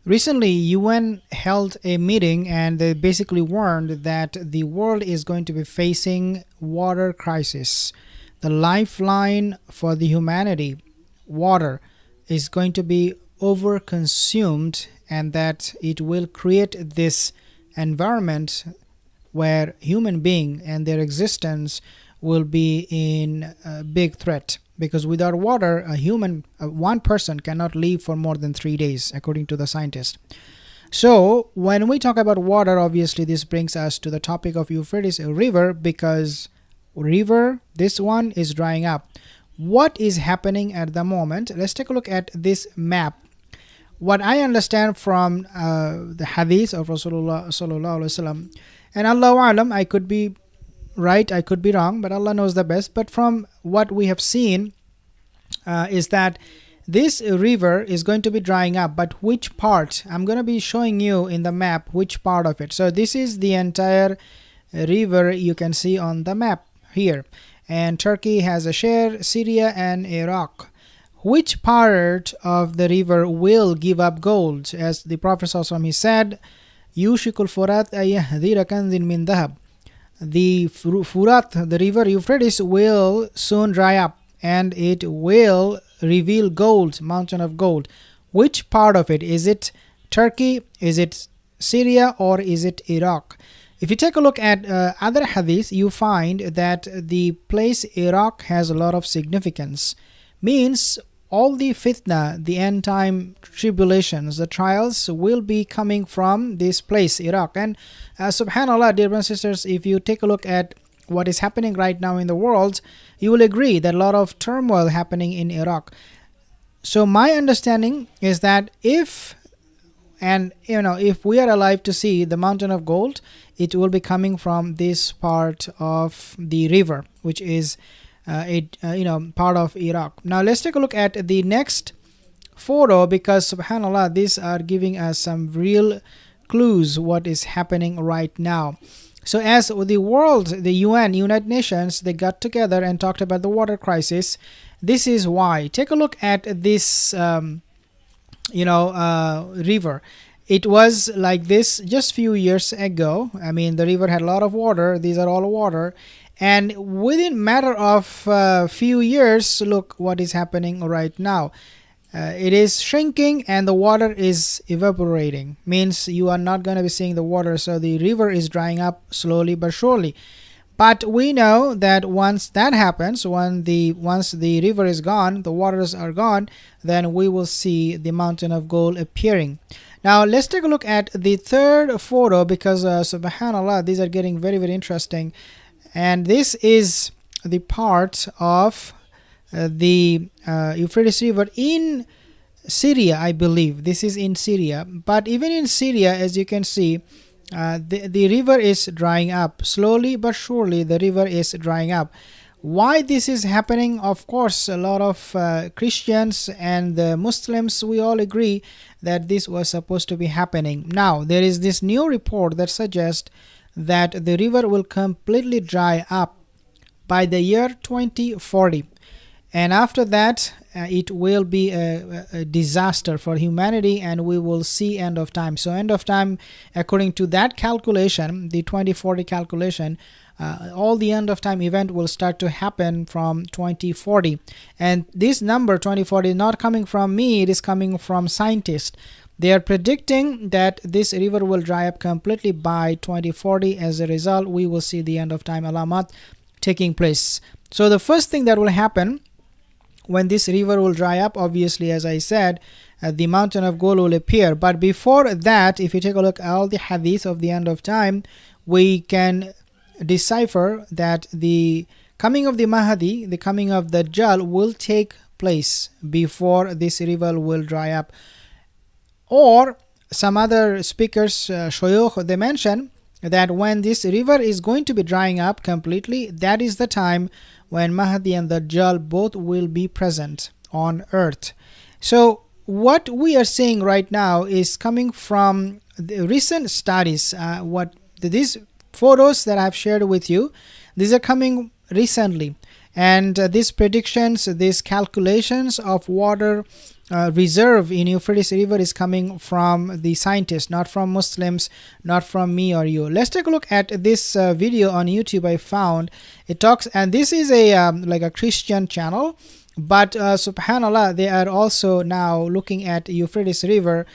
Recently, UN held a meeting and they basically warned that the world is going to be facing water crisis. The lifeline for the humanity, water, is going to be overconsumed, and that it will create this environment where human being and their existence will be in a big threat, because without water a human one person cannot live for more than 3 days according to the scientists. So when we talk about water, obviously this brings us to the topic of Euphrates river, because river, this one is drying up. What is happening at the moment? Let's take a look at this map. What I understand from the hadith of Rasulullah sallallahu alaihi wasallam, and Allahu alam, I could be right, I could be wrong, but Allah knows the best. But from what we have seen, is that this river is going to be drying up. But which part? I'm going to be showing you in the map which part of it. So this is the entire river you can see on the map here. And Turkey has a share, Syria and Iraq. Which part of the river will give up gold? As the Prophet ﷺ, he said, Yushikul Furat ayahdira kanzin min dahab. The Furat, the river Euphrates, will soon dry up and it will reveal gold, mountain of gold. Which part of it? Is it Turkey? Is it Syria? Or is it Iraq? If you take a look at other hadith, you find that the place Iraq has a lot of significance. Means all the fitna, the end time tribulations, the trials will be coming from this place, Iraq. And subhanallah, dear brothers and sisters, if you take a look at what is happening right now in the world, you will agree that a lot of turmoil happening in Iraq. So my understanding is that if we are alive to see the mountain of gold, it will be coming from this part of the river, which is part of Iraq. Now let's take a look at the next photo, because subhanallah, these are giving us some real clues what is happening right now. So as the world, the UN, United Nations, they got together and talked about the water crisis. This is why. Take a look at this river. It was like this just few years ago. I mean, the river had a lot of water. These are all water. And within matter of few years, look what is happening right now. It is shrinking and the water is evaporating. Means you are not going to be seeing the water. So the river is drying up slowly but surely. But we know that once that happens, once the river is gone, the waters are gone, then we will see the mountain of gold appearing. Now let's take a look at the third photo, because subhanallah, these are getting very, very interesting. And this is the part of the Euphrates River in Syria, I believe. This is in Syria. But even in Syria, as you can see, the river is drying up. Slowly but surely, the river is drying up. Why this is happening? Of course, a lot of Christians and Muslims, we all agree that this was supposed to be happening. Now, there is this new report that suggests that the river will completely dry up by the year 2040, and after that it will be a disaster for humanity, and we will see end of time. So end of time, according to that calculation, the 2040 calculation, all the end of time event will start to happen from 2040. And this number 2040 is not coming from me, it is coming from scientists. They are predicting that this river will dry up completely by 2040. As a result, we will see the end of time alamat taking place. So the first thing that will happen when this river will dry up, obviously, as I said, the mountain of gold will appear. But before that, if you take a look at all the hadith of the end of time, we can decipher that the coming of the Mahdi, the coming of the Dajjal will take place before this river will dry up. Or some other speakers, Shoyokh, they mention that when this river is going to be drying up completely, that is the time when Mahdi and the Dajjal both will be present on earth. So what we are seeing right now is coming from the recent studies. These photos that I've shared with you, these are coming recently. And these predictions, these calculations of water reserve in Euphrates River is coming from the scientists, not from Muslims, not from me or you. Let's take a look at this video on YouTube I found. It talks, and this is a like a Christian channel, but subhanallah, they are also now looking at Euphrates River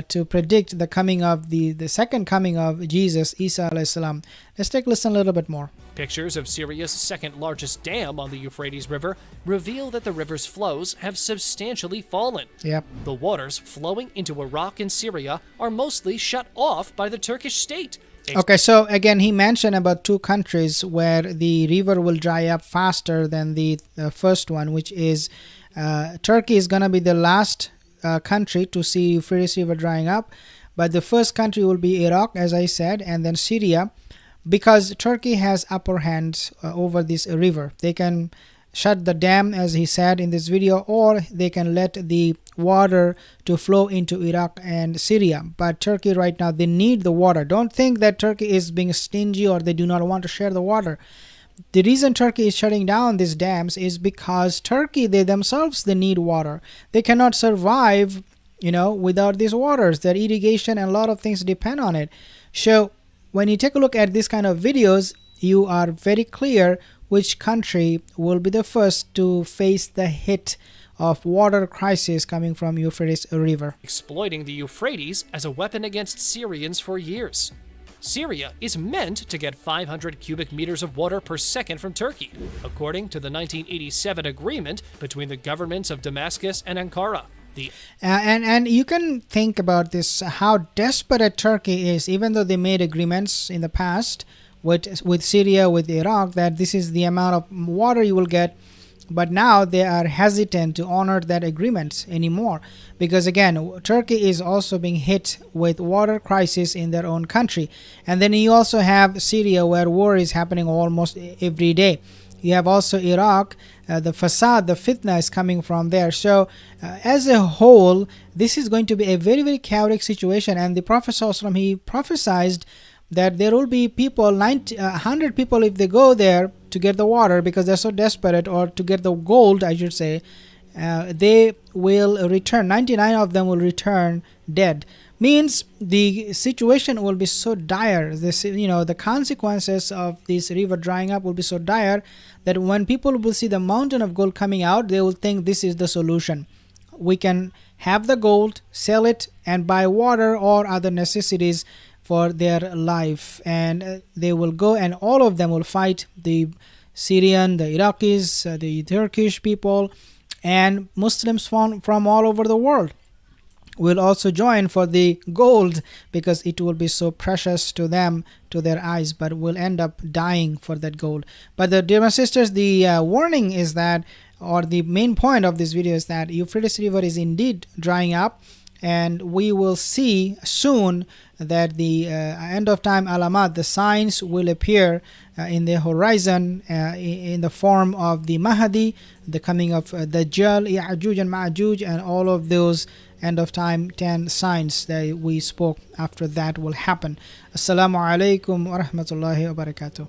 to predict the coming of the second coming of Jesus, Isa alayhi salam. Let's take a listen a little bit more. Pictures of Syria's second largest dam on the Euphrates River reveal that the river's flows have substantially fallen. Yep. The waters flowing into Iraq and Syria are mostly shut off by the Turkish state. Okay, so again, he mentioned about two countries where the river will dry up faster than the first one, which is Turkey is going to be the last country to see Euphrates River drying up. But the first country will be Iraq, as I said, and then Syria, because Turkey has upper hand over this river. They can shut the dam, as he said in this video, or they can let the water to flow into Iraq and Syria. But Turkey right now, they need the water. Don't think that Turkey is being stingy or they do not want to share the water. The reason Turkey is shutting down these dams is because Turkey, they themselves, they need water. They cannot survive, without these waters. Their irrigation and a lot of things depend on it. So when you take a look at this kind of videos, you are very clear which country will be the first to face the hit of water crisis coming from Euphrates River. Exploiting the Euphrates as a weapon against Syrians for years. Syria is meant to get 500 cubic meters of water per second from Turkey, according to the 1987 agreement between the governments of Damascus and Ankara. And you can think about this, how desperate Turkey is, even though they made agreements in the past with Syria, with Iraq, that this is the amount of water you will get. But now they are hesitant to honor that agreement anymore, because again, Turkey is also being hit with water crisis in their own country. And then you also have Syria, where war is happening almost every day. You have also Iraq, the fasad, the fitna is coming from there. So as a whole, this is going to be a very, very chaotic situation. And the Prophet ﷺ, he prophesied that there will be people, 100 people, if they go there to get the water because they're so desperate, or to get the gold, I should say, they will return. 99 of them will return dead. Means the situation will be so dire. The consequences of this river drying up will be so dire that when people will see the mountain of gold coming out, they will think this is the solution. We can have the gold, sell it, and buy water or other necessities for their life, and they will go, and all of them will fight the Syrian, the Iraqis, the Turkish people, and Muslims from all over the world will also join for the gold, because it will be so precious to them, to their eyes, but will end up dying for that gold. But dear sisters, the warning is that, or the main point of this video is that Euphrates River is indeed drying up, and we will see soon that the end of time alamat, the signs will appear in the horizon in the form of the Mahdi, the coming of Dajjal, Ya'juj and Ma'juj, and all of those end of time 10 signs that we spoke after that will happen. Assalamu alaikum wa rahmatullahi wa barakatuh.